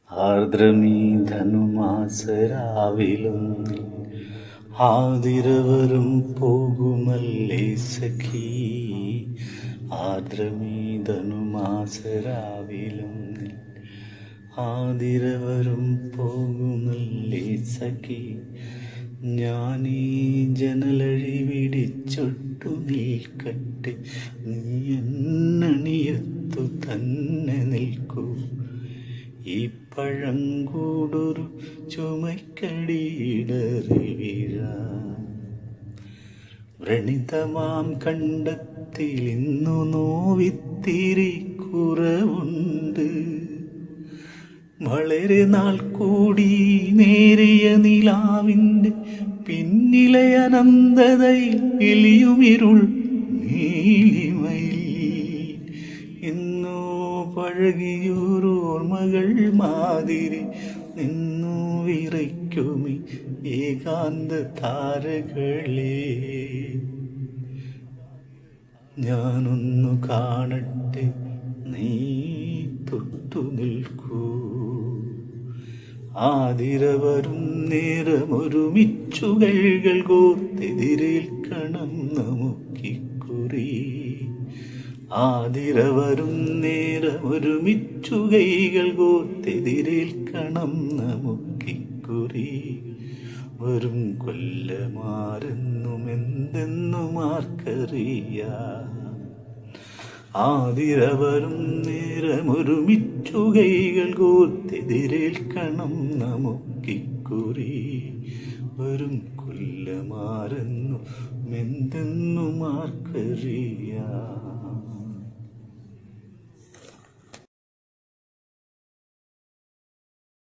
ആർദ്രമീ ധനുമാസരാവിലും ആതിരവരും പോകുമല്ലേ സഖി. ആർദ്രമീ ധനുമാസരാവിലും ആതിരവരും പോകുമല്ലേ സഖി. ഞാനീ ജനലഴി പിടിച്ചൊട്ടു നിൽക്കട്ടെ, നീ എന്നണിയത്തു തന്നെ നിൽക്കൂ. ഈ പഴങ്കൂടൊരു ചുമക്കടിയിടറി വീഴാൻ വ്രണിതമാം കണ്ടത്തിൽ ഇന്നു നോവിത്തിരി കുറവുണ്ട്. വളരെ നാൾ കൂടി നേരിയ നിലാവിൻ്റെ പിന്നിലെ അനന്തതയിൽ എളിയുമിരുൾ നീലിമയിൽ ഇന്നോ പഴകിയൊരോർമ്മകൾ മാതിരി നിന്നു വിറയ്ക്കുമി ഏകാന്ത താരകളെ. ഞാനൊന്നു കാണട്ടെ, നീ തൊട്ടു നിൽക്കൂ. ആതിരവരും നേരമൊരുമിച്ചുകൈകൾ കോർത്തെതിരേൽക്കണം നമുക്കിക്കുറി. ആതിരവരും നേരമൊരുമിച്ചുകൈകൾ കോർത്തെതിരേൽക്കണം നമുക്കിക്കുറി. വരും കൊല്ലമാരെന്നും എന്തെന്നും ആർക്കറിയാം. ആതിരവരും നേരമൊരുമിച്ചുകൈകൾ കോർത്തെതിരേൽക്കണം നമുക്കിക്കുറി. വരും കൊല്ലമാരെന്നും എന്തെന്നും ആർക്കറിയാം.